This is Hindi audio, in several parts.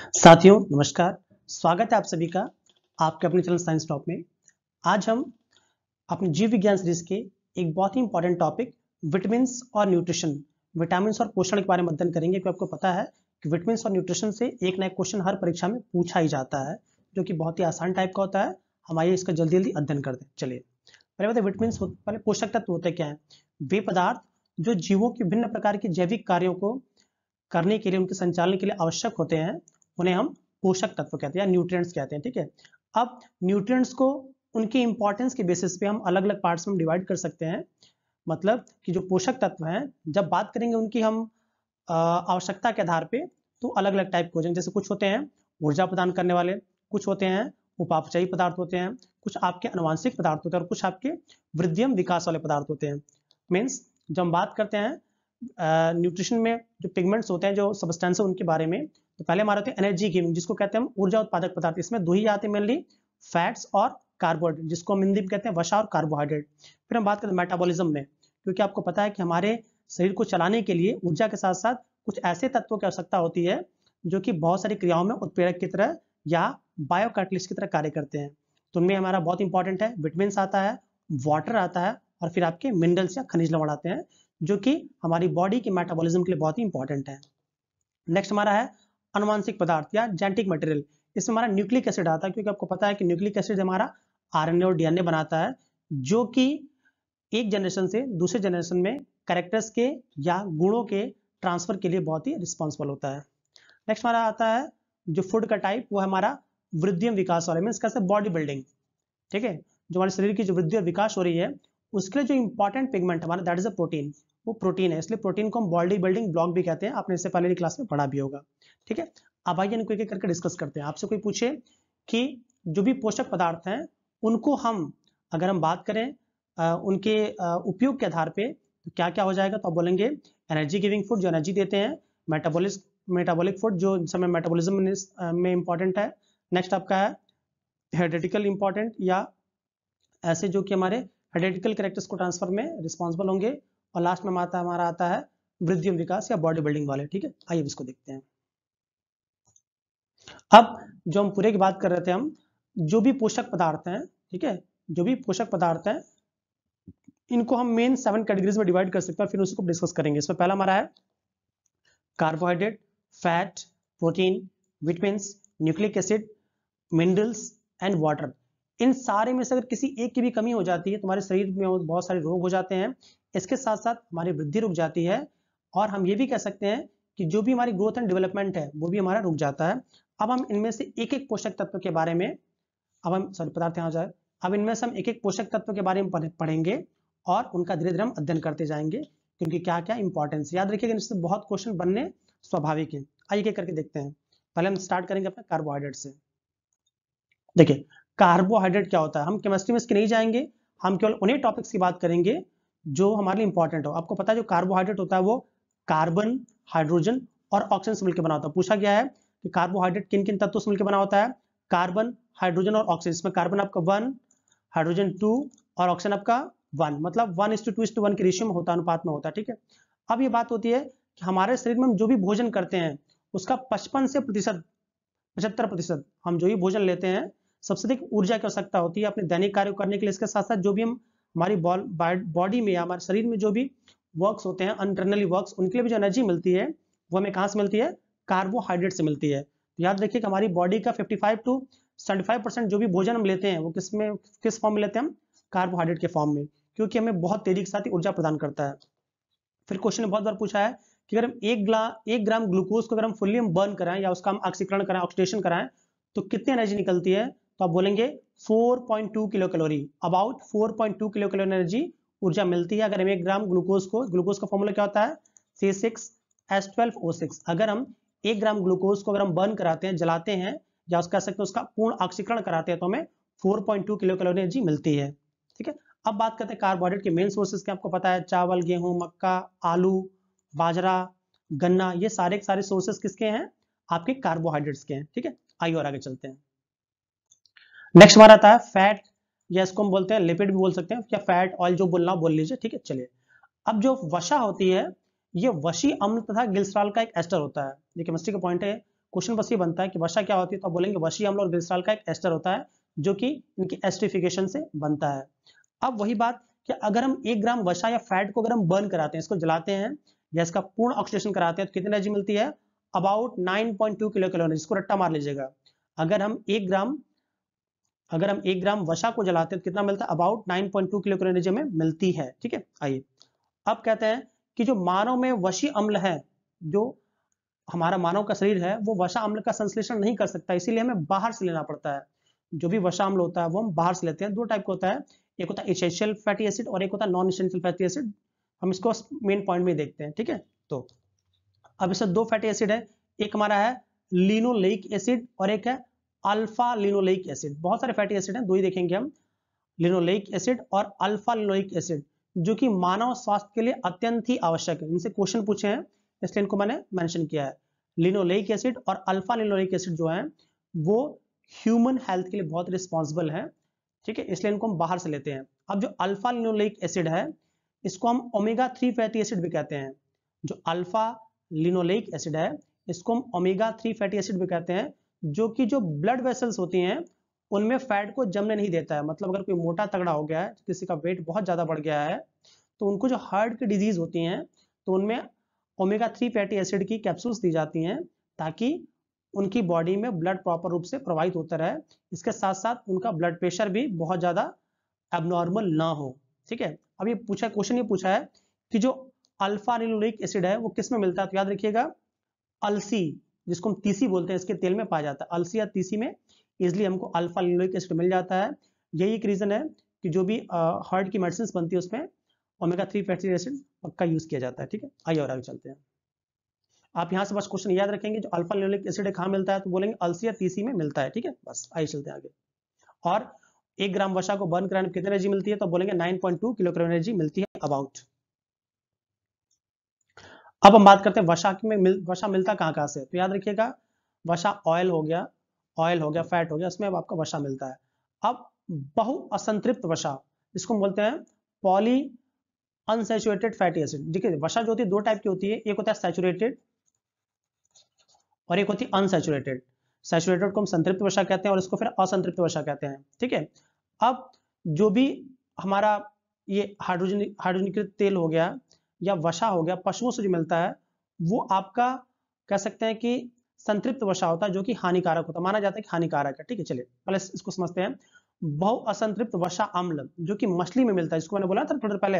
साथियों नमस्कार, स्वागत है आप सभी का आपके अपने चैनल साइंस टॉप में। आज हम अपने जीव विज्ञान सीरीज के एक बहुत ही इंपॉर्टेंट टॉपिक विटामिन्स और न्यूट्रिशन, विटामिन्स और पोषण के बारे में अध्ययन करेंगे। क्योंकि आपको पता है कि विटामिन्स और न्यूट्रिशन से एक ना एक क्वेश्चन हर परीक्षा में पूछा ही जाता है, जो कि बहुत ही आसान टाइप का होता है। हम आइए इसका जल्दी जल्दी अध्ययन करते हैं। चलिए पहले बताइए विटामिन्स, पहले पोषक तत्व होते क्या है। वे पदार्थ जो जीवों के विभिन्न प्रकार के जैविक कार्यों को करने के लिए, उनके संचालन के लिए आवश्यक होते हैं, उन्हें हम पोषक तत्व कहते हैं या न्यूट्रिएंट्स कहते हैं। ठीक है, अब न्यूट्रिएंट्स को उनकी इंपॉर्टेंस के बेसिस पे हम अलग अलग पार्ट्स में डिवाइड कर सकते हैं। मतलब कि जो पोषक तत्व हैं, जब बात करेंगे उनकी हम आवश्यकता के आधार पे, तो अलग अलग टाइप के हो जाएंगे। जैसे कुछ होते हैं ऊर्जा प्रदान करने वाले, कुछ होते हैं उपापचयी पदार्थ होते हैं, कुछ आपके अनुवांशिक पदार्थ होते हैं और कुछ आपके वृद्धियम विकास वाले पदार्थ होते हैं। मीन्स जब हम बात करते हैं न्यूट्रिशन में जो पिगमेंट्स होते हैं, जो सब्सटेंस है उनके बारे में, तो पहले हमारे होते हैं एनर्जी गिविंग, जिसको कहते हैं हम ऊर्जा उत्पादक पदार्थ। इसमें दो ही आते हैं मेनली, फैट्स और कार्बोहाइड्रेट, जिसको हम हिंदी में कहते हैं वसा और कार्बोहाइड्रेट। फिर हम बात करते हैं मेटाबॉलिज्म में, क्योंकि आपको पता है कि हमारे शरीर को चलाने के लिए ऊर्जा के साथ साथ कुछ ऐसे तत्वों की आवश्यकता होती है जो कि बहुत सारी क्रियाओं में उत्प्रेरक की तरह या बायो कैटलिस्ट की तरह कार्य करते हैं। तो उनमें हमारा बहुत इंपॉर्टेंट है विटामिन आता है, वाटर आता है और फिर आपके मिनरल्स या खनिज लवण आते हैं, जो कि हमारी बॉडी के मेटाबॉलिज्म के लिए बहुत ही इंपॉर्टेंट है। नेक्स्ट हमारा है अनुवांशिक पदार्थ या जेनेटिक मटेरियल। इसमें हमारा न्यूक्लिक एसिड आता है, क्योंकि आपको पता है कि न्यूक्लिक एसिड हमारा आरएनए और डीएनए बनाता है, जो कि एक जनरेशन से दूसरे जनरेशन में कैरेक्टर्स के या गुणों के ट्रांसफर के लिए बहुत ही रिस्पॉन्सिबल होता है। नेक्स्ट हमारा आता है जो फूड का टाइप, वो है हमारा वृद्धियम विकास वाला, मीन्स कैसे बॉडी बिल्डिंग। ठीक है, जो हमारे शरीर की जो वृद्धि और विकास हो रही है, उसके लिए जो इंपॉर्टेंट पिगमेंट हमारा दैट इज अ प्रोटीन, वो प्रोटीन है। इसलिए प्रोटीन को हम बॉडी बिल्डिंग ब्लॉक भी कहते हैं। आपने इससे पहले क्लास में पढ़ा भी होगा। ठीक है, अब आइए इनको एक एक करके डिस्कस करते हैं। आपसे कोई पूछे कि जो भी पोषक पदार्थ हैं, उनको हम अगर हम बात करें उनके उपयोग के आधार पे, तो क्या क्या हो जाएगा, तो आप बोलेंगे एनर्जी गिविंग फूड, जो एनर्जी देते हैं, मेटाबॉलिक फूड, जो समय मेटाबॉलिज्म में इंपॉर्टेंट है। नेक्स्ट आपका है हेरिडिटिकल इंपॉर्टेंट, या ऐसे जो कि हमारे हेरिडिटिकल कैरेक्टर्स को ट्रांसफर में रिस्पॉन्सिबल होंगे। और लास्ट में हमारा आता है वृद्धियम विकास या बॉडी बिल्डिंग वाले। ठीक है, आइए इसको देखते हैं। अब जो हम पूरे की बात कर रहे थे, हम जो भी पोषक पदार्थ हैं, ठीक है, जो भी पोषक पदार्थ हैं, इनको हम मेन 7 कैटेगरीज में डिवाइड कर सकते हैं, फिर उसको डिस्कस करेंगे। इसमें पहला हमारा है carbohydrate, fat, protein, vitamins, nucleic acid, minerals and water. इन सारे में से अगर किसी एक की भी कमी हो जाती है, तुम्हारे शरीर में बहुत सारे रोग हो जाते हैं। इसके साथ साथ हमारी वृद्धि रुक जाती है, और हम ये भी कह सकते हैं कि जो भी हमारी ग्रोथ एंड डेवलपमेंट है, वो भी हमारा रुक जाता है। अब हम इनमें से एक एक पोषक तत्व के बारे में, अब हम सॉरी पदार्थ यहाँ जाए, अब इनमें से हम एक एक पोषक तत्व के बारे में पढ़ेंगे और उनका धीरे धीरे हम अध्ययन करते जाएंगे, क्योंकि क्या क्या इंपॉर्टेंस, याद रखिएगा इनसे बहुत क्वेश्चन बनने स्वाभाविक है। आइए एक करके देखते हैं। पहले हम स्टार्ट करेंगे अपने कार्बोहाइड्रेट से। देखिए कार्बोहाइड्रेट क्या होता है, हम केमिस्ट्री में इसके नहीं जाएंगे, हम केवल उन्हीं टॉपिक्स की बात करेंगे जो हमारे लिए इंपॉर्टेंट हो। आपको पता है जो कार्बोहाइड्रेट होता है वो कार्बन, हाइड्रोजन और ऑक्सीजन से मिलकर बना होता है। पूछा गया है कि कार्बोहाइड्रेट किन किन तत्वों से मिलकर बना होता है, कार्बन, हाइड्रोजन और ऑक्सीजन। इसमें कार्बन आपका 1, हाइड्रोजन 2 और ऑक्सीजन आपका 1, मतलब 1:2:1 के रेशियो में होता है, अनुपात में होता है। ठीक है, अब ये बात होती है कि हमारे शरीर में हम जो भी भोजन करते हैं, उसका 55 से 75% हम जो भी भोजन लेते हैं, सबसे अधिक ऊर्जा की आवश्यकता होती है अपने दैनिक कार्य करने के लिए। इसके साथ साथ जो भी हम हमारी बॉडी में या हमारे शरीर में जो भी वर्क्स होते हैं, इंटरनली वर्क्स, उनके लिए भी जो एनर्जी मिलती है, वो हमें कहाँ से मिलती है, कार्बोहाइड्रेट से मिलती है। तो याद रखिए कि हमारी बॉडी का 55 to 75% जो भी भोजन हम लेते हैं, वो किस फॉर्म में लेते हैं हम, कार्बोहाइड्रेट के फॉर्म में, क्योंकि हमें बहुत तेजी के साथ ही ऊर्जा प्रदान करता है। फिर क्वेश्चन ने बहुत बार पूछा है कि अगर हम 1 ग्राम ग्लूकोज को अगर हम फुल्ली बर्न कराएं या उसका हम ऑक्सीकरण कराएं, ऑक्सीडेशन कराएं, तो कितनी एनर्जी निकलती है, तो आप बोलेंगे 4.2 kilo calorie, about 4.2 kilo calorie energy ऊर्जा मिलती है अगर हम 1 ग्राम ग्लूकोज का फॉर्मूला क्या होता है, C6H12O6। अगर हम 1 ग्राम ग्लूकोज को अगर हम बर्न कराते हैं, जलाते हैं, या उसका सकते उसका पूर्ण ऑक्सीकरण कराते हैं, तो हमें 4.2 किलो कैलोरी एनर्जी मिलती है। ठीक है, अब बात करते हैं कार्बोहाइड्रेट के मेन सोर्सेज के। आपको पता है चावल, गेहूं, मक्का, आलू, बाजरा, गन्ना, ये सारे के सारे सोर्सेज किसके हैं, आपके कार्बोहाइड्रेट्स के हैं। ठीक है, आइए और आगे चलते हैं। नेक्स्ट हमारा आता है फैट, या इसको हम बोलते हैं लिपिड भी बोल सकते हैं, या फैट ऑयल, जो बोलना बोल लीजिए। ठीक है, चलिए अब जो वसा होती है, ये वशी अम्ल तथा ग्लिसरॉल का एक एस्टर होता है। ये केमिस्ट्री का पॉइंट है, क्वेश्चन बस ये बनता है कि वसा क्या होती है, तो आप बोलेंगे वसीय अम्ल और ग्लिसरॉल का एक एस्टर होता है जो कि इनकी एस्टरिफिकेशन से बनता है। अब वही बात कि अगर हम 1 ग्राम वसा या फैट को अगर हम बर्न कराते हैं, इसको जलाते हैं या इसका पूर्ण ऑक्सीडेशन कराते हैं, तो कितनी एनर्जी मिलती है? About 9.2 kilo calorie. इसको रट्टा मार लीजिएगा। अगर हम 1 ग्राम वसा को जलाते हैं तो कितना मिलता है? अबाउट 9.2 किलो कैलोरी एनर्जी हमें मिलती है। ठीक है, आइए अब कहते हैं कि जो मानव में वसी अम्ल है, जो हमारा मानव का शरीर है, वो वसा अम्ल का संश्लेषण नहीं कर सकता, इसीलिए हमें बाहर से लेना पड़ता है। जो भी वसा अम्ल होता है वो हम बाहर से लेते हैं। 2 टाइप का होता है, एक होता है एसेंशियल फैटी एसिड और एक होता है नॉन एसेंशियल फैटी एसिड। हम इसको मेन पॉइंट में देखते हैं। ठीक है, तो अब इसमें 2 फैटी एसिड है, एक हमारा है लिनोलेइक एसिड और एक है अल्फा लिनोलेइक एसिड। बहुत सारे फैटी एसिड हैं, 2 ही देखेंगे हम, लिनोलेइक एसिड और अल्फा लिनोलेइक एसिड, जो कि मानव स्वास्थ्य के लिए अत्यंत ही आवश्यक है। इनसे क्वेश्चन पूछे हैं इसलिए इनको मैंने मेंशन किया है। लिनोलेइक एसिड और अल्फा लिनोलेइक एसिड जो है वो ह्यूमन हेल्थ के लिए बहुत रिस्पॉन्सिबल है। ठीक है, इसलिए इनको हम बाहर से लेते हैं। अब जो अल्फा लिनोलेइक एसिड है, इसको हम ओमेगा 3 फैटी एसिड भी कहते हैं। जो अल्फा लिनोलेइक एसिड है, इसको हम ओमेगा 3 फैटी एसिड भी कहते हैं, जो कि जो ब्लड वेसल्स होती हैं उनमें फैट को जमने नहीं देता है। मतलब अगर कोई मोटा तगड़ा हो गया है, किसी का वेट बहुत ज्यादा बढ़ गया है, तो उनको जो हार्ट की डिजीज होती हैं तो उनमें ओमेगा 3 फैटी एसिड की कैप्सूल्स दी जाती हैं, ताकि उनकी बॉडी में ब्लड प्रॉपर रूप से प्रवाहित होता रहे। इसके साथ साथ उनका ब्लड प्रेशर भी बहुत ज्यादा एबनॉर्मल ना हो। ठीक है, अब ये क्वेश्चन ये पूछा है कि जो अल्फा लिनोलेइक एसिड है वो किस में मिलता है, तो याद रखिएगा अलसी, जिसको हम तीसी बोलते हैं, इसके तेल में पाया जाता है। अलसी या तीसी में इजिली हमको अल्फा लिनोलेइक एसिड मिल जाता है। यही एक रीजन है कि जो भी हार्ट की मेडिसिन बनती है उसमें ओमेगा 3 फैटी एसिड पक्का यूज किया जाता है। ठीक है, आइए और आगे चलते हैं। आप यहाँ से बस क्वेश्चन याद रखेंगे, जो अल्फा लिनोलेइक एसिड कहाँ मिलता है, तो बोलेंगे अलसी या तीसी में मिलता है। ठीक है, बस आइए चलते हैं आगे। और 1 ग्राम वसा को बर्न कराने में कितनी एनर्जी मिलती है, तो बोलेंगे 9.2 किलो कैलोरी एनर्जी मिलती है अबाउट। अब हम बात करते हैं वसा मिलता कहाँ से, तो याद रखिएगा वसा ऑयल हो गया, फैट हो गया, उसमें अब आपका वसा मिलता है। अब बहु असंतृप्त वसा, इसको हम बोलते हैं पॉली अनसैचुरेटेड फैटी एसिड। देखिए वसा जो होती है 2 टाइप की होती है, एक होता है सैचुरेटेड और एक होती है अनसैचुरेटेड। सैचुरेटेड को हम संतृप्त वसा कहते हैं और इसको फिर असंतृप्त वसा कहते हैं। ठीक है, अब जो भी हमारा ये हाइड्रोजनीकृत तेल हो गया या वसा हो गया, पशुओं से जो मिलता है, वो आपका कह सकते हैं कि संतृप्त वसा होता है, जो कि हानिकारक होता है, माना जाता है कि हानिकारक है। ठीक है, चलिए पहले इसको समझते हैं। बहु असंतृप्त वसा अम्ल जो कि मछली में मिलता है, इसको मैंने बोला था थोड़ी देर पहले,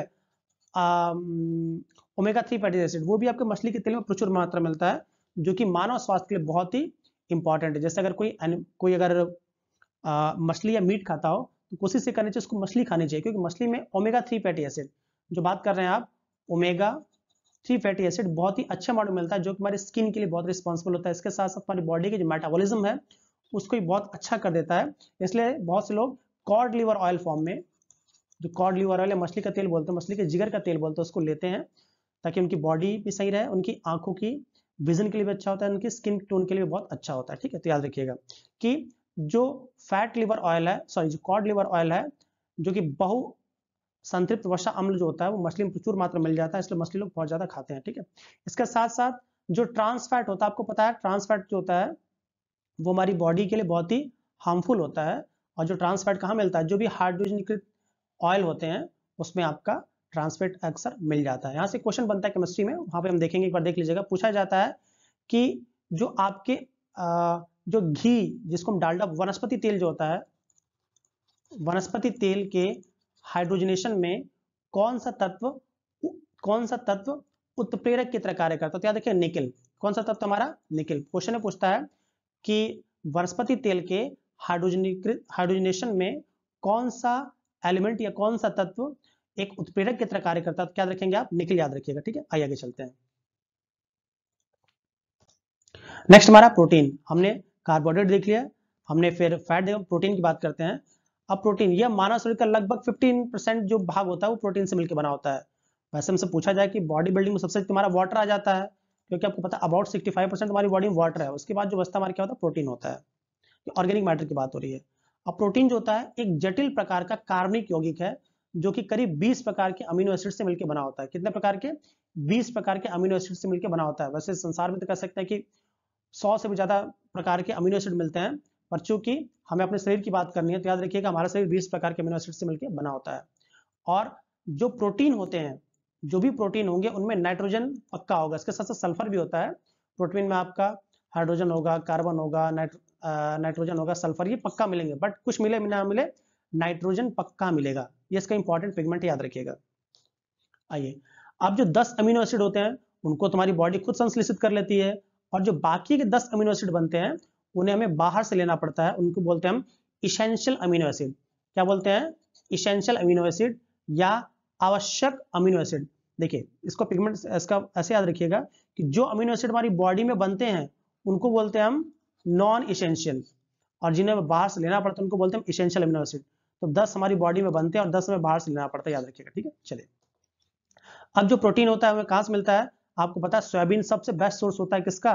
ओमेगा 3 फैटी एसिड, वो भी आपके मछली के तेल में प्रचुर मात्रा मिलता है, जो कि मानव स्वास्थ्य के लिए बहुत ही इंपॉर्टेंट है। जैसे अगर कोई अगर मछली या मीट खाता हो तो कोशिश ये करनी चाहिए उसको मछली खानी चाहिए, क्योंकि मछली में ओमेगा 3 फैटी एसिड, जो बात कर रहे हैं आप, ओमेगा 3 फैटी एसिड बहुत ही अच्छे अमाउंट में मिलता है, जो कि हमारी स्किन के लिए बहुत रिस्पॉन्सिबल होता है। इसके साथ साथ हमारी बॉडी के जो मेटाबॉलिज्म है उसको भी बहुत अच्छा कर देता है। इसलिए बहुत से लोग कॉड लिवर ऑयल फॉर्म में, जो कॉड लिवर ऑयल या मछली का तेल बोलते हैं, मछली के जिगर का तेल बोलते हैं, उसको लेते हैं ताकि उनकी बॉडी भी सही रहे, उनकी आंखों की विजन के लिए भी अच्छा होता है, उनकी स्किन टोन के लिए भी बहुत अच्छा होता है। ठीक है, तो याद रखिएगा कि जो फैट लिवर ऑयल है, सॉरी जो कॉड लिवर ऑयल है, जो कि बहु संतृप्त वसा अम्ल जो होता है वो मछली में प्रचुर मात्रा मिल जाता है, इसलिए मछली लोग बहुत ज्यादा खाते हैं। ठीक है, इसके साथ साथ जो ट्रांस फैट होता है, आपको पता है ट्रांस फैट जो होता है वो हमारी बॉडी के लिए बहुत ही हार्मफुल होता है। और जो ट्रांस फैट कहाँ मिलता है, जो भी हाइड्रोजनीकृत ऑयल होते हैं उसमें आपका ट्रांस फैट अक्सर मिल जाता है। यहाँ से क्वेश्चन बनता है केमिस्ट्री में, वहां पे हम देखेंगे, एक बार देख लीजिएगा। पूछा जाता है कि जो आपके जो घी, जिसको हम डालडा वनस्पति तेल जो होता है, वनस्पति तेल के हाइड्रोजनेशन में कौन सा तत्व उत्प्रेरक की तरह कार्य करता है, तो याद रखिए निकेल। कौन सा तत्व हमारा? निकेल। क्वेश्चन में पूछता है कि वनस्पति तेल के हाइड्रोजनेशन में कौन सा एलिमेंट या कौन सा तत्व एक उत्प्रेरक की तरह कार्य करता है, तो क्या रखेंगे आप? निकेल याद रखिएगा। ठीक है, आइए आगे चलते हैं। नेक्स्ट हमारा प्रोटीन, हमने कार्बोहाइड्रेट देख लिया, हमने फिर फैट देखा, प्रोटीन की बात करते हैं। अब प्रोटीन, यह मानव शरीर का लगभग 15% जो भाग होता है वो प्रोटीन से मिलकर बना होता है। वैसे हमसे पूछा जाए कि बॉडी बिल्डिंग में सबसे तुम्हारा वाटर आ जाता है, क्योंकि आपको पता है अबाउट 65% हमारी बॉडी में वाटर है। उसके बाद जो बचता हमारा क्या होता है? प्रोटीन होता है। ऑर्गेनिक मैटर की बात हो रही है। अब प्रोटीन जो होता है एक जटिल प्रकार का कार्बनिक यौगिक है, जो कि करीब 20 प्रकार के अमीनो एसिड से मिलकर बना होता है। कितने प्रकार के? 20 प्रकार के अमीनो एसिड से मिलकर बना होता है। वैसे संसार में तो कह सकते हैं कि 100 से भी ज़्यादा प्रकार के अमीनो एसिड मिलते हैं, पर चूंकि हमें अपने शरीर की बात करनी है तो याद रखिएगा हमारा शरीर 20 प्रकार के अमीनो एसिड से मिलकर बना होता है। और जो प्रोटीन होते हैं, जो भी प्रोटीन होंगे उनमें नाइट्रोजन पक्का होगा, इसके साथ साथ सल्फर भी होता है। प्रोटीन में आपका हाइड्रोजन होगा, कार्बन होगा, नाइट्रोजन होगा, सल्फर, ये पक्का मिलेंगे, बट कुछ मिले ना मिले नाइट्रोजन पक्का मिलेगा, ये इसका इंपॉर्टेंट पिगमेंट याद रखिएगा। आइए, अब जो 10 अमीनो एसिड होते हैं उनको तुम्हारी बॉडी खुद संश्लेषित कर लेती है, और जो बाकी के 10 अमीनो एसिड बनते हैं उन्हें हमें बाहर से लेना पड़ता है, उनको बोलते हैं हम इसेंशियल अमीनो एसिड। क्या बोलते हैं? इसेंशियल अमीनो एसिड या आवश्यक अमीनो एसिड। देखिए इसको पिगमेंट इसका ऐसे याद रखिएगा कि जो अमीनो एसिड हमारी बॉडी में बनते हैं उनको बोलते हैं हम नॉन इसेंशियल, और जिन्हें बाहर से लेना पड़ता है उनको बोलते हैं इसेंशियल अमीनो एसिड। तो 10 हमारी बॉडी में बनते हैं और 10 हमें बाहर से लेना पड़ता है, याद रखिएगा, ठीक है। चलिए, अब जो प्रोटीन होता है हमें कहां से मिलता है? आपको पता है सोयाबीन सबसे बेस्ट सोर्स होता है किसका?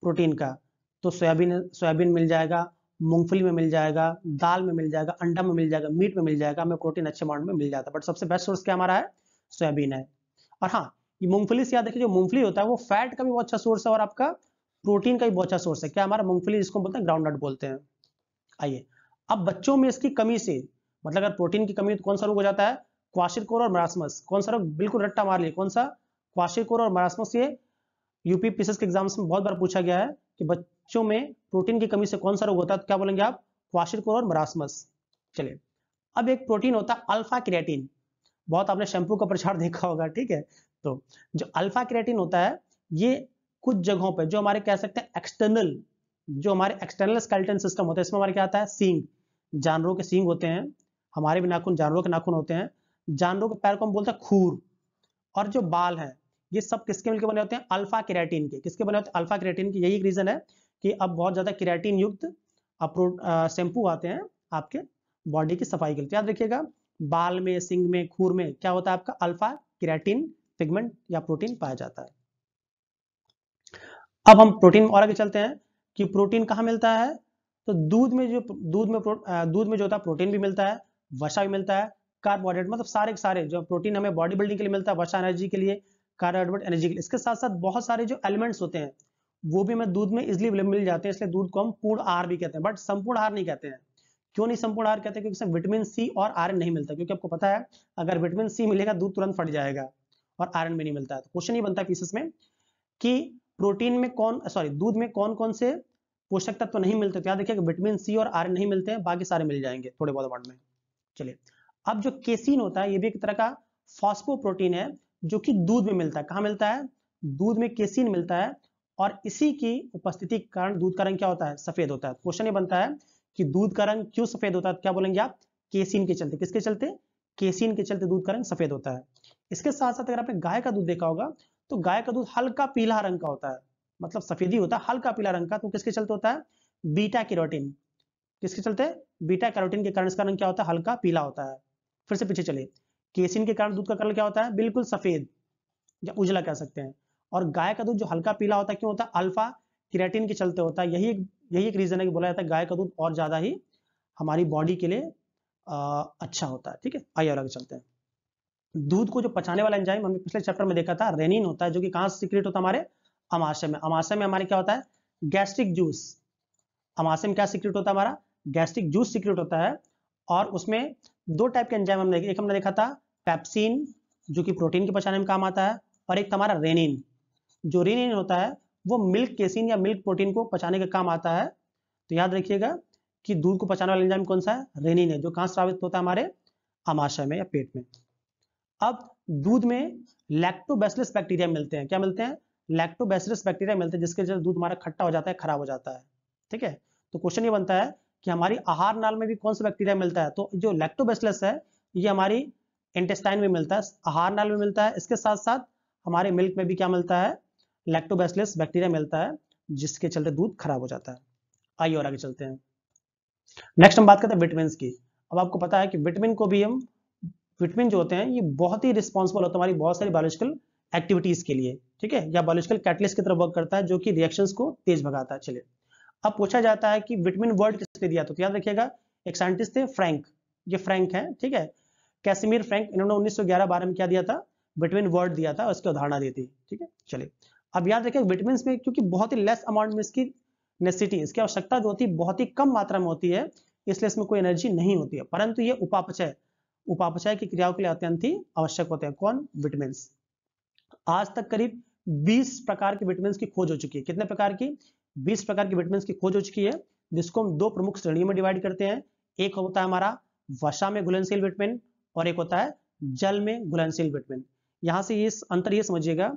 प्रोटीन का। तो सोयाबीन मिल जाएगा, मूंगफली में मिल जाएगा, दाल में मिल जाएगा, अंडा में मिल जाएगा, मीट में मिल जाएगा, हमें प्रोटीन अच्छे अमाउंट में मिल जाता है, बट सबसे बेस्ट सोर्स क्या हमारा है? सोयाबीन है। और हाँ, ये मूंगफली से याद रखिए, जो मूंगफली होता है वो फैट का भी बहुत अच्छा सोर्स है और आपका प्रोटीन का भी बहुत अच्छा सोर्स है। क्या हमारा मूंगफली, जिसको बोलते हैं ग्राउंडनट बोलते हैं। आइए, अब बच्चों में इसकी कमी से, मतलब अगर प्रोटीन की कमी तो कौन सा रोग हो जाता है? क्वाशिरकोर और मरासमस। कौन सा रोग? बिल्कुल रट्टा मार लिए, कौन सा? क्वाशिरकोर और मरासमस। ये यूपी पीसीएस के एग्जाम्स में बहुत बार पूछा गया है कि बच्चों में प्रोटीन की कमी से कौन सा रोग होता है, तो क्या बोलेंगे आप? क्वाशिरकोर और मरासमस। चलिए, अब एक प्रोटीन होता है अल्फा क्रिएटिन, बहुत आपने शैम्पू का प्रचार देखा होगा, ठीक है। तो जो अल्फा क्रिएटिन होता है, ये कुछ जगहों पे जो हमारे कह सकते हैं एक्सटर्नल, जो हमारे एक्सटर्नल स्केलेटन सिस्टम होता है, इसमें हमारे क्या आता है? सींग, जानवरों के सींग होते हैं, हमारे भी नाखून जानवरों के नाखून होते हैं, जानवरों के पैर को हम बोलते हैं खूर, और जो बाल हैं ये सब किसके मिलकर बने होते हैं? अल्फा क्रिएटिन के। किसके बने होते हैं? अल्फा क्रिएटिन के। यही एक रीजन है कि अब बहुत ज्यादा क्रिएटिन युक्त शैम्पू आते हैं आपके बॉडी की सफाई के लिए। याद रखिएगा, बाल में, सिंग में, खूर में क्या होता है? आपका अल्फा क्रिएटिन पिगमेंट या प्रोटीन पाया जाता है। अब हम प्रोटीन और आगे चलते हैं कि प्रोटीन कहाँ मिलता है? तो दूध में जो होता है प्रोटीन भी मिलता है, वसा भी मिलता है, कार्बोहाइड्रेट, मतलब सारे के सारे जो प्रोटीन हमें बॉडी बिल्डिंग के लिए मिलता है, वसा एनर्जी के लिए, कार्बोहाइड्रेट एनर्जी के लिए, इसके साथ साथ बहुत सारे जो एलिमेंट्स होते हैं वो भी हमें दूध में इजिली मिल जाते हैं, इसलिए दूध को हम पूर्ण आहार भी कहते हैं, बट संपूर्ण आहार नहीं कहते हैं। क्यों नहीं संपूर्ण आहार कहते हैं? क्योंकि इसमें विटामिन सी और आयरन नहीं मिलता, क्योंकि आपको पता है अगर विटामिन सी मिलेगा दूध तुरंत फट जाएगा, और आयरन भी नहीं मिलता है। तो क्वेश्चन ये बनता है पीसेस में कि प्रोटीन में दूध में कौन कौन से पोषक तत्व नहीं मिलते? तो याद रखिएगा विटामिन सी और आयरन नहीं मिलते हैं, बाकी सारे मिल जाएंगे थोड़े बहुत अमाउंट में। चलिए, अब जो केसीन होता है ये भी एक तरह का फॉस्फोप्रोटीन है जो कि दूध में मिलता है। कहाँ मिलता है? दूध में केसीन मिलता है, और इसी की उपस्थिति के कारण दूध का रंग क्या होता है? सफेद होता है। क्वेश्चन ये बनता है कि दूध का रंग क्यों सफेद होता है? क्या बोलेंगे आप? केसीन के चलते। किसके चलते? केसीन के चलते दूध का रंग सफेद होता है। इसके साथ साथ अगर आपने गाय का दूध देखा होगा तो गाय का दूध हल्का पीला रंग का होता है, मतलब सफेदी होता है, हल्का पीला रंग का। तो किसके चलते होता है? Beta carotene. किसके चलते? बीटा कैरोटीन के कारण इसका रंग क्या होता है? हल्का पीला होता है। फिर से पीछे चलिए, केसिन के कारण दूध का कलर क्या होता है? बिल्कुल सफेद या उजला कह सकते हैं। और गाय का दूध जो हल्का पीला होता है, क्यों होता है? अल्फा क्रिएटिन के चलते होता है। यही एक रीजन है कि बोला जाता है गाय का दूध और ज्यादा ही हमारी बॉडी के लिए अच्छा होता है, ठीक है। आइए और आगे चलते हैं। दूध को जो पचाने वाला एंजाइम हमने पिछले चैप्टर में देखा था, रेनिन होता है, जो कि कहां से सीक्रेट होता है? हमारे अमाशय में। अमाशय में हमारे क्या होता है? Gastric juice. अमाशय में क्या सीक्रेट होता है? हमारा गैस्ट्रिक जूस सीक्रेट होता है। और उसमें दो टाइप के एंजाइम हमने एक हमने देखा था पेप्सिन, जो कि प्रोटीन के पचाने में काम आता है, और एक हमारा रेनिन। जो रेनिन होता है वो मिल्क केसिन या मिल्क प्रोटीन को पचाने का काम आता है। तो याद रखिएगा कि दूध को पचाने वाला एंजाइम कौन सा है? रेनिन है, जो कहां स्रावित होता है? हमारे अमाशय में या पेट में। अब दूध में लैक्टोबैसिलस बैक्टीरिया मिलते हैं। क्या मिलते हैं? लैक्टोबैसिलस बैक्टीरिया मिलते हैं, जिसके वजह से दूध हमारा खट्टा हो जाता है, खराब हो जाता है, ठीक है। तो क्वेश्चन ये बनता है कि हमारी आहार नाल में भी कौन सा बैक्टीरिया मिलता है? तो जो लैक्टोबैसिलस है ये हमारी इंटेस्टाइन में मिलता है, आहार नाल में मिलता है। इसके साथ साथ हमारे मिल्क में भी क्या मिलता है? लैक्टोबैसिलस बैक्टीरिया मिलता है, जिसके चलते दूध खराब हो जाता है। आइए और आगे चलते हैं। नेक्स्ट हम बात करते हैं विटामिन की। अब आपको पता है कि विटामिन जो होते हैं ये बहुत ही रिस्पॉन्सिबल होता है हमारी बहुत सारी बायोलॉजिकल एक्टिविटीज के लिए, ठीक है, या बायोलॉजिकल कैटलिस्ट की तरह वर्क करता है, जो कि रिएक्शंस को तेज भगाता है। चलिए, अब पूछा जाता है कि विटामिन वर्ड किसने दिया? तो याद रखिएगा एक साइंटिस्ट थे फ्रैंक, ये फ्रैंक हैं, ठीक है, कैसिमिर फ्रैंक। इन्होंने 1911-12 में क्या दिया था? विटामिन वर्ड दिया था, उसकी अवधारणा दी थी, ठीक है। चलिए, अब याद रखिए विटामिन में क्योंकि बहुत ही लेस अमाउंट में इसकी नेसेसिटी, इसकी आवश्यकता जो होती है बहुत ही कम मात्रा में होती है, इसलिए इसमें कोई एनर्जी नहीं होती है, परंतु ये उपापचय की क्रियाओं के लिए अत्यंत ही आवश्यक होते हैं। कौन? विटामिन। आज तक करीब 20 प्रकार के विटामिन की खोज हो चुकी है। कितने प्रकार की? 20 प्रकार के विटामिन की खोज हो चुकी है, जिसको हम दो प्रमुख श्रेणियों में डिवाइड करते हैं। एक होता है हमारा वसा में घुलनशील विटामिन और एक होता है जल में घुलनशील विटामिन। यहां से ये अंतर ये समझिएगा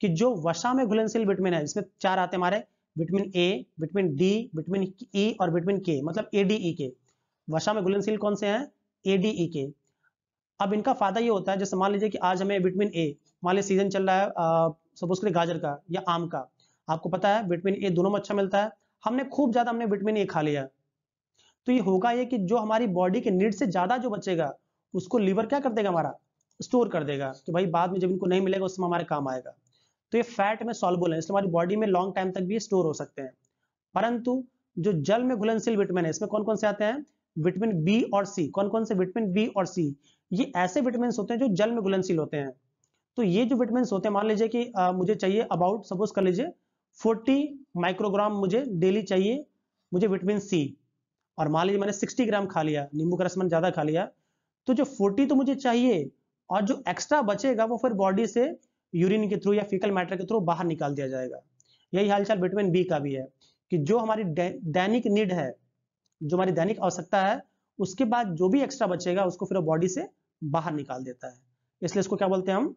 कि जो वसा में घुलनशील विटामिन है, इसमें चार आते हैं हमारे, vitamin A, vitamin D, vitamin E और विटामिन के, मतलब एडीई के। वसा में घुलनशील कौन से हैं? एडीई के। अब इनका फायदा ये होता है, जैसे मान लीजिए कि आज हमें विटामिन ए, मान लीजिए सीजन चल रहा है सपोज करिए गाजर का या आम का, आपको पता है विटामिन ए दोनों में अच्छा मिलता है, हमने खूब ज्यादा हमने विटामिन ए खा लिया, तो ये होगा ये कि जो हमारी बॉडी के नीड से ज्यादा जो बचेगा उसको लीवर क्या कर देगा? हमारा स्टोर कर देगा कि भाई बाद में जब इनको नहीं मिलेगा उस समय हमारे काम आएगा। तो ये फैट में सॉल्युबल है, इसलिए हमारी बॉडी में लॉन्ग टाइम तक भी स्टोर हो सकते हैं। परंतु जो जल में घुलनशील विटामिन है, इसमें कौन कौन से आते हैं? विटामिन बी और सी। कौन कौन से? विटामिन बी और सी। ये ऐसे विटामिन होते हैं जो जल में घुलनशील होते हैं। तो ये जो विटामिन होते हैं, मान लीजिए कि मुझे चाहिए अबाउट, सपोज कर लीजिए 40 माइक्रोग्राम मुझे डेली चाहिए मुझे विटामिन सी, और मान लीजिए मैंने 60 ग्राम खा लिया, नींबू का रस मैंने ज्यादा खा लिया, तो जो 40 तो मुझे चाहिए और जो एक्स्ट्रा बचेगा वो फिर बॉडी से यूरिन के थ्रू या फीकल मैटर के थ्रू बाहर निकाल दिया जाएगा। यही हालचाल विटामिन बी का भी है कि जो हमारी दैनिक नीड है, जो हमारी दैनिक आवश्यकता है, उसके बाद जो भी एक्स्ट्रा बचेगा उसको फिर बॉडी से बाहर निकाल देता है। इसलिए इसको क्या बोलते हैं हम?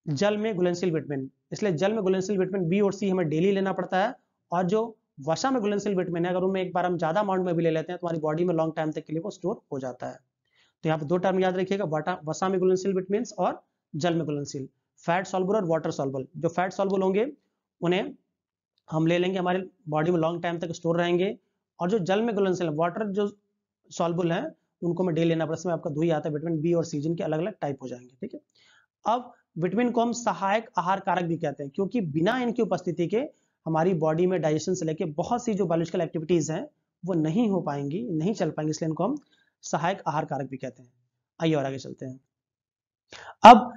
जल में घुलनशील विटामिन। इसलिए जल में घुलनशील विटामिन बी और सी हमें डेली लेना पड़ता है, और जो वसा में घुलनशील विटामिन है, अगर उनमें एक बार हम ज्यादा अमाउंट में भी ले लेते हैं तो हमारी बॉडी में लॉन्ग टाइम तक के लिए वो स्टोर हो जाता है। तो यहाँ पे दो टर्म याद रखिएगा, वसा में घुलनशील विटामिन और जल में घुलनशील। फैट सॉल्युबल और वाटर सॉल्युबल। जो फैट सॉल्युबल होंगे उन्हें हम ले लेंगे, हमारे बॉडी में लॉन्ग टाइम तक स्टोर रहेंगे, और जो जल में घुलनशील वाटर जो सॉल्युबल है उनको मैं डेली लेना पड़ता है। इसमें आपका दो ही आता है, विटामिन बी और सी, जिनके अलग अलग टाइप हो जाएंगे। ठीक है, अब विटामिन को हम सहायक आहार कारक भी कहते हैं, क्योंकि बिना इनकी उपस्थिति के हमारी बॉडी में डाइजेशन से लेकर बहुत सी जो बायोलॉजिकल एक्टिविटीज हैं वो नहीं हो पाएंगी, नहीं चल पाएंगी, इसलिए इनको हम सहायक आहार कारक भी कहते हैं। आइए और आगे चलते हैं। अब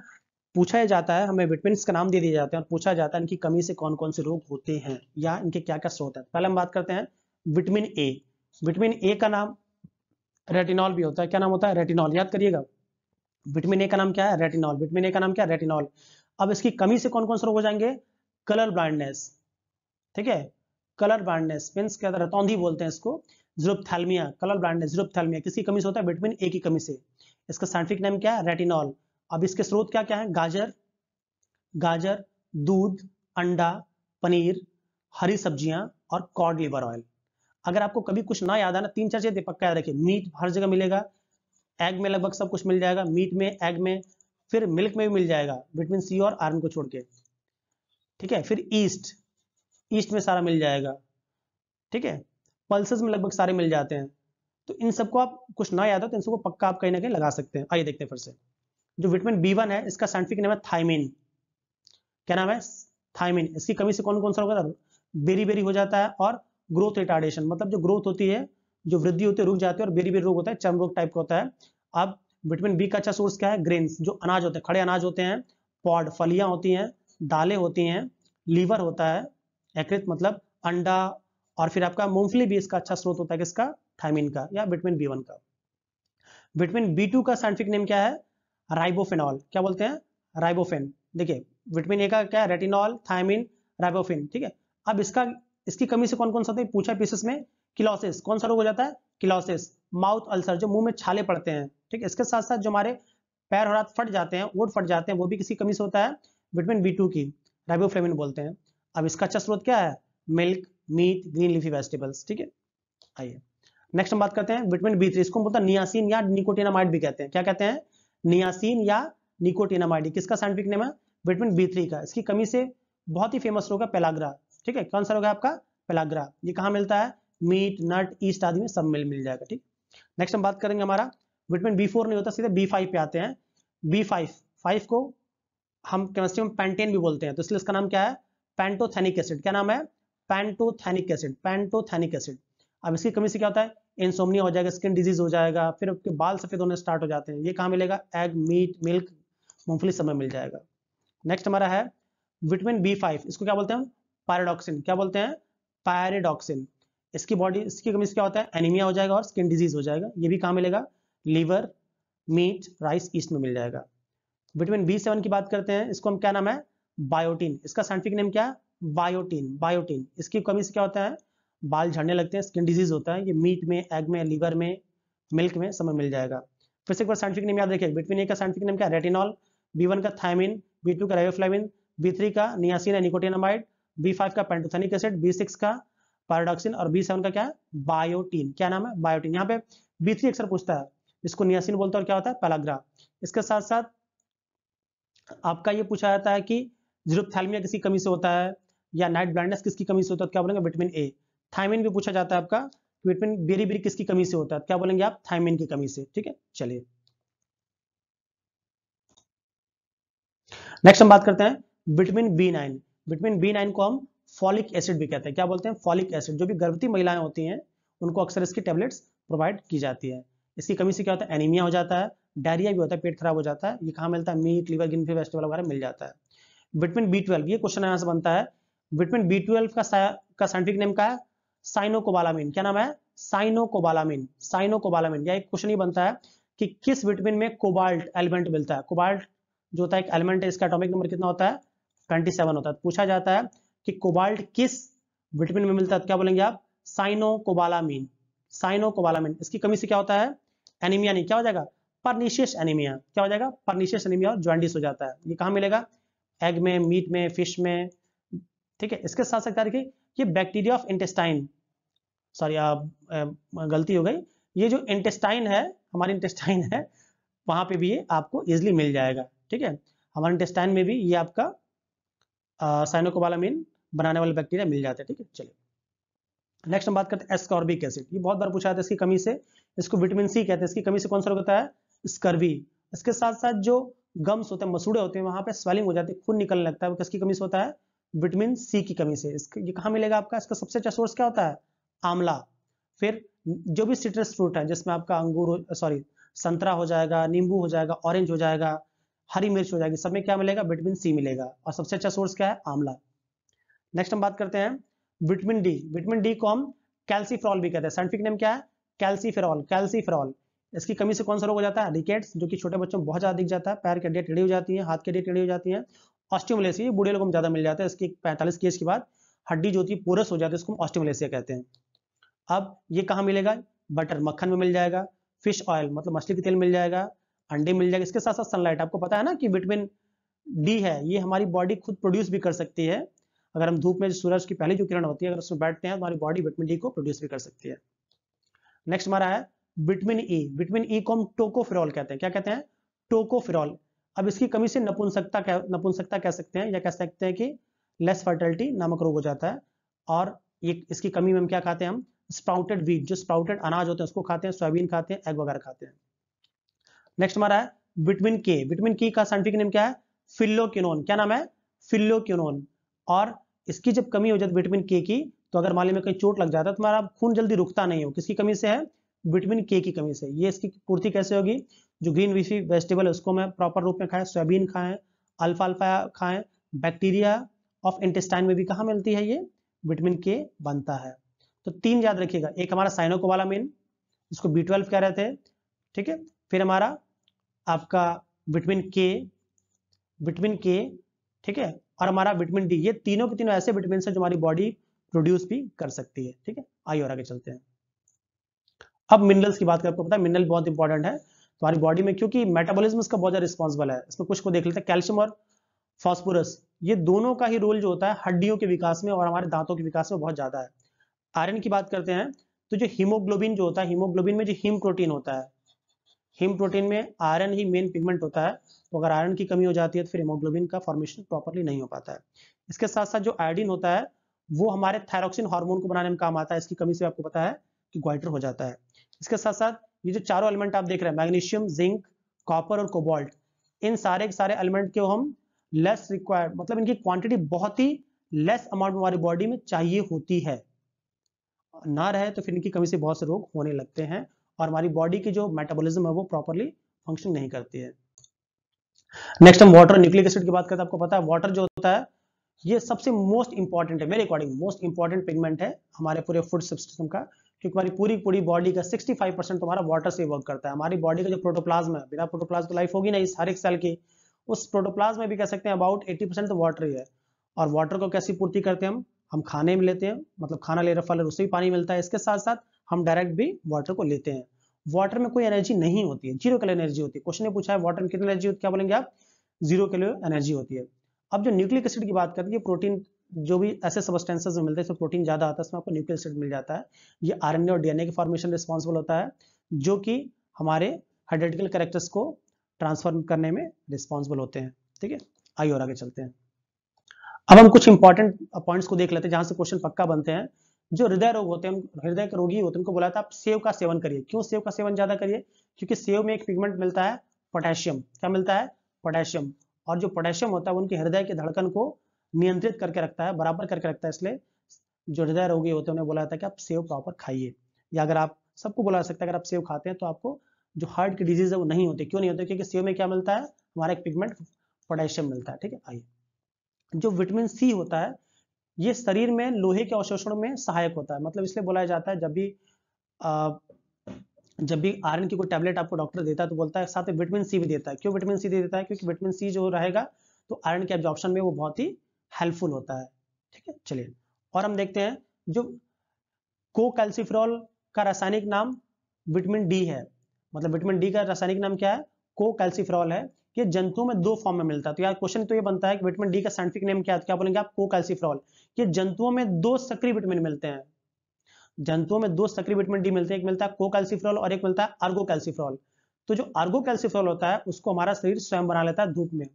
पूछा जाता है, हमें विटामिन का नाम दे दिए जाते हैं और पूछा जाता है इनकी कमी से कौन कौन से रोग होते हैं या इनके क्या क्या स्रोत है। पहले हम बात करते हैं विटामिन ए। विटामिन ए का नाम रेटिनॉल भी होता है। क्या नाम होता है? रेटिनॉल। याद करिएगा, विटामिन ए का नाम क्या है? रेटिनॉल। विटामिन ए का नाम क्या है? रेटिनॉल। अब इसकी कमी से कौन कौन से रोग हो जाएंगे? कलर ब्लाइंडनेस, ठीक है, कलर ब्लाइंडनेस मींस क्या, रतौंधी बोलते हैं इसको, ज़िरोफ्थैल्मिया, कलर ब्लाइंडनेस, ज़िरोफ्थैल्मिया किसकी कमी से होता है? विटामिन ए की कमी से। इसका साइंटिफिक नेम क्या है? रेटिनॉल। अब इसके स्रोत क्या क्या है? गाजर, दूध, अंडा, पनीर, हरी सब्जियां और कॉड लिवर ऑयल। अगर आपको कभी कुछ ना याद आना, तीन चार चीजें पक्का याद रखिए। मीट हर जगह मिलेगा, एग में लगभग सब कुछ मिल जाएगा, मीट में, एग में, फिर मिल्क में भी मिल जाएगा विटामिन सी और आयरन को छोड़ के। ठीक है, फिर ईस्ट में सारा मिल जाएगा। ठीक है, पल्सेस में लगभग सारे मिल जाते हैं। तो इन सबको आप कुछ ना याद हो तो इन सबको पक्का आप कहीं ना कहीं लगा सकते हैं। आइए देखते हैं फिर से। जो विटामिन बी1 है, इसका साइंटिफिक नेम है थायमिन। क्या नाम है? थायमिन। इसकी कमी से कौन कौन सा होगा? बेरी हो जाता है, और ग्रोथ रिटार्डेशन, मतलब जो ग्रोथ होती है, जो वृद्धि होती है, रुक जाती है, और बेरी रोग होता है, चर्म रोग टाइप का होता है। अब विटामिन बी का अच्छा सोर्स क्या है? ग्रेन्स, जो अनाज होते हैं, खड़े अनाज होते हैं, पॉड फलियां होती हैं, दालें होती हैं, लीवर होता है, यकृत मतलब अंडा, और फिर आपका मूंगफली भी इसका अच्छा स्रोत होता है। किसका? थायमिन का या विटामिन बी1 का। विटामिन बी2 का साइंटिफिक नेम क्या है? राइबोफेनॉल। क्या बोलते हैं? राइबोफेन। देखिए, विटामिन ए का क्या है? Retinol, thiamine, riboflavin. ठीक है, अब इसकी कमी से कौन कौन सा होता है? पूछा पीसेस में किलोसिस। कौन सा रोग हो जाता है? किलोसिस। माउथ अल्सर, जो मुंह में छाले पड़ते हैं। ठीक है, इसके साथ साथ जो हमारे पैर और हाथ फट जाते हैं, ओट फट जाते हैं, वो भी किसी कमी से होता है? विटामिन बी2 की, राइबोफ्लेविन बोलते हैं। अब इसका अच्छा स्रोत क्या है? Milk, meat, green leafy vegetables. ठीक है, आइए नेक्स्ट हम बात करते हैं विटामिन बी3। इसको बोलते हैं नियासिन या निकोटिनामाइड भी कहते हैं। क्या कहते हैं? नियासिन या निकोटिनामाइड। किसका साइंटिफिक नेम है? विटामिन बी3 का। इसकी कमी से बहुत ही फेमस रोग है पेलाग्रा। ठीक है, कौन सा रोग है आपका? पेलाग्रा। ये कहाँ मिलता है? मीट, नट, ईस्ट आदि में सब मिल जाएगा। ठीक, नेक्स्ट हम बात करेंगे हमारा विटामिन बी4 नहीं होता, सीधे बी5 पे आते हैं। बी5 को हम केमिस्ट्री में पेंटेन भी बोलते हैं, तो इसलिए इसका नाम क्या है? Pantothenic acid. क्या नाम है? Pantothenic acid, pantothenic acid. अब इसकी कमी से क्या होता है? इंसोम्निया हो जाएगा, स्किन डिजीज हो जाएगा, फिर आपके बाल सफेद होने स्टार्ट हो जाते हैं। ये कहाँ मिलेगा? एग, मीट, मिल्क, मूंगफली सब में मिल जाएगा। नेक्स्ट हमारा है विटामिन B5 इसको क्या बोलते हैं, पैराडॉक्सिन, क्या बोलते हैं, पैराडॉक्सिन। इसकी कमी से क्या होता है, एनीमिया हो जाएगा और स्किन डिजीज हो जाएगा। ये भी कहाँ मिलेगा, लीवर, मीट, राइस, ईस्ट में मिल जाएगा। विटामिन B7 की बात करते हैं, इसको हम क्या नाम है, बायोटीन। इसका साइंटिफिक नेम क्या है, बायोटीन, बायोटीन। इसकी कमी से क्या होता है, बाल झड़ने लगते हैं, स्किन डिजीज होता है। ये मीट में, एग में, लीवर में, मिल्क में सब में मिल जाएगा। फिर से एक बार साइंटिफिक नेम याद रखिए, विटामिन A का साइंटिफिक नेम क्या है, रेटिनॉल, B1 का थायमिन, B2 का राइबोफ्लाविन, B3 का नियासिन निकोटिनामाइड, B5 का पेंटोथेनिक एसिड, B6 का पैराडॉक्सिन और B7 का क्या है, बायोटीन। क्या नाम है, बायोटीन। यहाँ पे B3 अक्सर पूछता है, इसको नियासिन बोलते हैं और क्या होता है, पेलाग्रा। इसके साथ साथ आपका ये पूछा जाता है कि जीरोप्थैल्मिया किसकी कमी से होता है, या नाइट ब्लाइंडनेस किसकी कमी से होता है, क्या बोलेंगे, विटामिन A। थायमिन भी पूछा जाता है आपका, विटामिन बेरी किसकी कमी से होता है, क्या बोलेंगे आप, थायमिन की कमी से। ठीक है, चलिए नेक्स्ट हम बात करते हैं विटामिन B9। विटामिन B9 को हम फॉलिक एसिड भी कहते हैं, क्या बोलते हैं, फॉलिक एसिड। जो भी गर्भवती महिलाएं होती हैं उनको अक्सर इसकी टेबलेट्स प्रोवाइड की जाती है। इसकी कमी से क्या होता है, एनीमिया हो जाता है, डायरिया भी होता है, पेट खराब हो जाता है। ये कहाँ मिलता है, meat, liver, green feed, vegetable वगैरह मिल जाता है। विटामिन B12, ये क्वेश्चन यहाँ से बनता है, विटामिन B12 का साइंटिफिक नेम क्या है, साइनोकोबालामिन। क्या नाम है, साइनोकोबालामिन, साइनोकोबालामिन। या एक क्वेश्चन ही बनता है कि किस विटामिन में कोबाल्ट एलिमेंट मिलता है। कोबाल्ट जो होता है एक एलिमेंट है, इसका एटॉमिक नंबर कितना होता है, 27 होता है। पूछा जाता है कि कोबाल्ट किस विटामिन में मिलता है, क्या बोलेंगे आप, साइनोकोबालामिन, साइनोकोबालामिन। इसकी कमी से क्या होता है, एनीमिया नहीं, क्या हो जाएगा, पर्निशियस एनीमिया। क्या हो जाएगा, पर्निशियस एनीमिया और जॉन्डिस हो जाता है। ये कहाँ मिलेगा, एग में, मीट में, फिश में। ठीक है, इसके साथ साथ देखिए ये बैक्टीरिया ऑफ इंटेस्टाइन, सॉरी गलती हो गई, ये जो इंटेस्टाइन है, हमारी इंटेस्टाइन है, वहां पे भी ये आपको इजिली मिल जाएगा। ठीक है, हमारे इंटेस्टाइन में भी ये आपका साइनोकोबालामिन बनाने वाले बैक्टीरिया मिल जाते हैं। ठीक है, चलिए नेक्स्ट हम बात करते हैं एस्कॉर्बिक एसिड। ये बहुत बार पूछा जाता है इसकी कमी से, इसको विटामिन C कहते हैं। इसकी कमी से कौन सा रोग होता है, स्कर्वी। इसके साथ साथ जो गम्स होते हैं, मसूड़े होते हैं, वहां पे स्वेलिंग हो जाती है, खून निकलने लगता है, वो किसकी कमी से होता है, विटामिन C की कमी से। ये कहाँ मिलेगा आपका, इसका सबसे अच्छा सोर्स क्या होता है, आंवला। फिर जो भी सिट्रस फ्रूट है, जिसमें आपका अंगूर, सॉरी संतरा हो जाएगा, नींबू हो जाएगा, ऑरेंज हो जाएगा, हरी मिर्च हो जाएगी, सब में क्या मिलेगा, विटामिन C मिलेगा। और सबसे अच्छा सोर्स क्या है, आंवला। नेक्स्ट हम बात करते हैं विटामिन D। विटामिन D को हम कैल्सीफेरॉल भी कहते हैं। साइंटिफिक नेम क्या है, कैल्सीफेरॉल, कैल्सीफेरॉल। इसकी कमी से कौन सा रोग हो जाता है, रिकेट्स, जो कि छोटे बच्चों में बहुत ज्यादा दिख जाता है, पैर की हड्डियां टेढ़ी हो जाती है, हाथ की हड्डियां टेढ़ी हो जाती है। ऑस्टियोमलेसिया, बूढ़े लोगों में ज्यादा मिल जाता है। इसकी 45 की एज के बाद हड्डी जो होती है पोरस हो जाती है, इसको हम ऑस्टियोमलेसिया कहते हैं। अब ये कहाँ मिलेगा, बटर, मक्खन में मिल जाएगा, फिश ऑयल मतलब मछली के तेल मिल जाएगा, अंडे मिल जाएगा। इसके साथ साथ सनलाइट, आपको पता है ना कि विटामिन D है, ये हमारी बॉडी खुद प्रोड्यूस भी कर सकती है। अगर हम धूप में सूरज की पहली जो किरण होती है, अगर उसमें बैठते हैं तो हमारी बॉडी विटामिन D को प्रोड्यूस भी कर सकती है। नेक्स्ट हमारा है विटामिन E। विटामिन E को हम टोकोफेरॉल कहते हैं। क्या कहते हैं, टोकोफेरॉल। अब इसकी कमी से नपुंसकता कह सकते हैं, या कह सकते हैं कि लेस फर्टिलिटी नामक रोग हो जाता है। और ये इसकी कमी में हम क्या खाते हैं, हम स्प्राउटेड व्हीट, जो स्प्राउटेड अनाज होते हैं उसको खाते हैं, सोयाबीन खाते हैं, एग वगैरह खाते हैं। नेक्स्ट हमारा है विटामिन K। विटामिन K का साइंटिफिक नेम क्या है, फिल्लोक्विनोन। क्या नाम है, फिल्लोक्विनोन। और इसकी जब कमी हो जाती है विटामिन K की, तो अगर मान लीजिए कहीं चोट लग जाता है तो तुम्हारा खून जल्दी रुकता नहीं हो, किसकी कमी से है, विटामिन K की कमी से। ये इसकी पूर्ति कैसे होगी, जो ग्रीन लीफी वेजिटेबल है उसको मैं प्रॉपर रूप में खाएं, सोयाबीन खाएं, अल्फाल्फा खाएं। बैक्टीरिया ऑफ इंटेस्टाइन में भी कहाँ मिलती है, ये विटामिन K बनता है। तो 3 याद रखिएगा, एक हमारा साइनोकोबालामिन, इसको B12 कह रहे थे। ठीक है, फिर हमारा आपका विटामिन K, ठीक है, और हमारा विटामिन D। ये तीनों के तीनों ऐसे विटामिन है जो हमारी बॉडी प्रोड्यूस भी कर सकती है। ठीक है, आइए और आगे चलते हैं। अब मिनरल्स की बात करें, आपको पता है मिनरल बहुत इंपॉर्टेंट है हमारी बॉडी में, क्योंकि मेटाबॉलिज्म इसका बहुत ज्यादा रिस्पॉन्सिबल है। इसमें कुछ को देख लेते हैं, कैल्शियम और फास्फोरस, ये दोनों का ही रोल जो होता है हड्डियों के विकास में और हमारे दांतों के विकास में बहुत ज्यादा है। आयरन की बात करते हैं तो जो हीमोग्लोबिन जो होता है, हीमोग्लोबिन में जो हीम प्रोटीन होता है, हीम प्रोटीन में आयरन ही मेन पिगमेंट होता है। तो अगर आयरन की कमी हो जाती है तो फिर हीमोग्लोबिन का फॉर्मेशन प्रॉपर्ली नहीं हो पाता है। इसके साथ साथ जो आयोडीन होता है वो हमारे थायरोक्सिन हार्मोन को बनाने में काम आता है। इसकी कमी से आपको पता है कि ग्वाइटर हो जाता है। इसके साथ साथ ये जो चारों एलिमेंट आप देख रहे हैं, मैग्नीशियम, जिंक, कॉपर और कोबाल्ट, इन सारे के सारे एलिमेंट के हम लेस रिक्वायर्ड, मतलब इनकी क्वांटिटी बहुत ही लेस अमाउंट हमारी बॉडी में चाहिए होती है, ना रहे तो फिर इनकी कमी से बहुत से रोग होने लगते हैं और हमारी बॉडी की जो मेटाबॉलिज्म है वो प्रॉपर्ली फंक्शन नहीं करती है। नेक्स्ट हम वाटर न्यूक्लिक एसिड की बात करते हैं। आपको पता है वाटर जो होता है ये सबसे मोस्ट इंपॉर्टेंट है, मेरे अकॉर्डिंग मोस्ट इंपॉर्टेंट पिगमेंट है हमारे पूरे फूड सिस्टम का, क्योंकि हमारी पूरी बॉडी का 65% तो हमारा वाटर से वर्क करता है। हमारी बॉडी का जो प्रोटोप्लाज्म है, बिना प्रोटोप्लाज्म तो लाइफ होगी नहीं हर एक सेल की, उस प्रोटोप्लाज्म में भी कह सकते हैं अबाउट 80% तो वाटर ही है। और वाटर को कैसी पूर्ति करते हैं हम खाने में लेते हैं, मतलब खाना ले रहे फल उससे भी पानी मिलता है, इसके साथ साथ हम डायरेक्ट भी वाटर को लेते हैं। वाटर में कोई एनर्जी नहीं होती है, 0 कैलोरी एनर्जी होती है। क्वेश्चन ने पूछा है वाटर में कितनी एनर्जी होती है, क्या बोलेंगे आप, 0 कैलोरी एनर्जी होती है। अब जो न्यूक्लिक एसिड की बात करते हैं, प्रोटीन जो भी ऐसे सबस्टेंसेस में मिलते हैं इसमें प्रोटीन ज्यादा आता है, इसमें आपको न्यूक्लिक एसिड मिल जाता है। ये आरएनए और डीएनए के फॉर्मेशन रिस्पॉन्सिबल होता है, जो कि हमारे हाइड्रोलॉजिकल कैरेक्टर्स को ट्रांसफॉर्म करने में रिस्पॉन्सिबल होते हैं। ठीक है, आइए और आगे चलते हैं। अब हम कुछ इंपॉर्टेंट पॉइंट्स को देख लेते हैं जहां से क्वेश्चन पक्का बनते हैं। जो हृदय रोग होते हैं, हृदय के रोगी होते हैं, उनको बोला था आप सेव का सेवन करिए। क्यों सेव का सेवन ज्यादा करिए, क्योंकि सेव में एक पिगमेंट मिलता है पोटेशियम। क्या मिलता है, पोटेशियम। और जो पोटेशियम होता है उनके हृदय के धड़कन को नियंत्रित करके रखता है, बराबर करके रखता है। इसलिए जो हृदय रोगी होते हैं उन्हें बोला जाता है कि आप सेव प्रॉपर खाइए। या अगर आप सबको बोला जा सकता है अगर आप सेव खाते हैं तो आपको जो हार्ट की डिजीज है वो नहीं होती। क्यों नहीं होती, क्योंकि सेव में क्या मिलता है, हमारा एक पिगमेंट पोटेशियम मिलता है। ठीक है, आइए। जो विटामिन सी होता है ये शरीर में लोहे के अवशोषण में सहायक होता है। मतलब इसलिए बोला जाता है जब भी आयरन की कोई टैबलेट आपको डॉक्टर देता है तो बोलता है साथ में विटामिन सी भी देता है। क्यों विटामिन सी दे देता है, क्योंकि विटामिन सी जो रहेगा तो आयरन के एब्जॉर्प्शन में वो बहुत ही हेल्पफुल होता है। ठीक है, चलिए और हम देखते हैं जो कोकैल्सिफेरॉल का रासायनिक नाम विटामिन डी है। मतलब विटामिन डी का रासायनिक नाम क्या है, कोकैल्सिफेरॉल है। ये जंतुओं में 2 फॉर्म में मिलता है। तो यार क्वेश्चन तो ये बनता है कि विटामिन डी का साइंटिफिक नेम क्या है, तो क्या बोलेंगे आप, कोकैल्सिफेरॉल। ये जंतुओं में 2 सक्रिय विटामिन मिलते हैं। जंतुओं में 2 सक्रिय विटामिन डी मिलते हैं, एक मिलता है कोकैल्सिफेरॉल और एक मिलता है आर्गोकैल्सिफेरॉल। तो जो आर्गोकैल्सिफेरॉल होता है उसको हमारा शरीर स्वयं बना लेता है धूप में।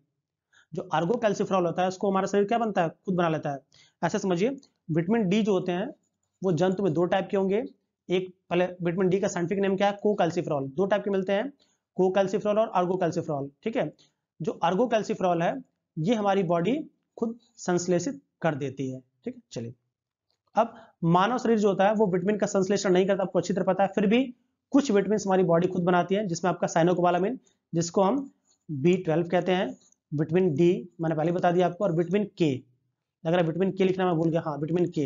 जो आर्गोकैल्सिफेरॉल होता है उसको हमारा शरीर क्या बनता है, खुद बना लेता है। ऐसे समझिए विटामिन डी जो होते हैं वो जंतु में 2 टाइप के होंगे। एक पहले विटामिन डी का साइंटिफिक नेम क्या है, कोकैल्सिफेरॉल। 2 टाइप के मिलते हैं, कोकैल्सिफेरॉल और आर्गोकैल्सिफेरॉल। ठीक है, जो आर्गोकैल्सिफेरॉल है ये हमारी बॉडी खुद संश्लेषित कर देती है। ठीक है, चलिए अब मानव शरीर जो होता है वो विटामिन का संश्लेषण नहीं करता, आपको अच्छी तरह पता है। फिर भी कुछ विटामिन हमारी बॉडी खुद बनाती है, जिसमें आपका साइनोकोबालामिन जिसको हम B12 कहते हैं, विटामिन डी मैंने पहले बता दिया आपको, और विटामिन के। अगर विटामिन के लिखना मैं भूल गया, हाँ विटामिन के।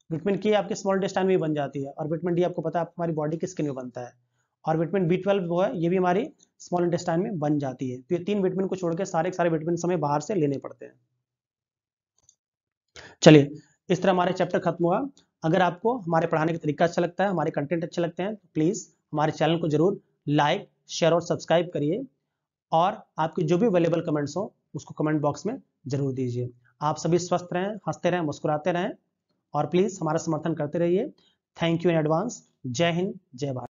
विटामिन के आपके स्मॉल इंटेस्टाइन में भी बन जाती है, और विटामिन डी आपको पता है हमारी बॉडी की स्किन में बनता है। और विटामिन B12 वो है ये भी हमारी स्मॉल इंटेस्टाइन में बन जाती है। तो ये 3 विटामिन को छोड़ के सारे विटामिन हमें बाहर से लेने पड़ते हैं। चलिए इस तरह हमारे चैप्टर खत्म हुआ। अगर आपको हमारे पढ़ाने का तरीका अच्छा लगता है, हमारे कंटेंट अच्छे लगते हैं, तो प्लीज हमारे चैनल को जरूर लाइक, शेयर और सब्सक्राइब करिए। और आपके जो भी अवेलेबल कमेंट्स हो उसको कमेंट बॉक्स में जरूर दीजिए। आप सभी स्वस्थ रहें, हंसते रहें, मुस्कुराते रहें, और प्लीज हमारा समर्थन करते रहिए। Thank you in advance. जय हिंद, जय भारत।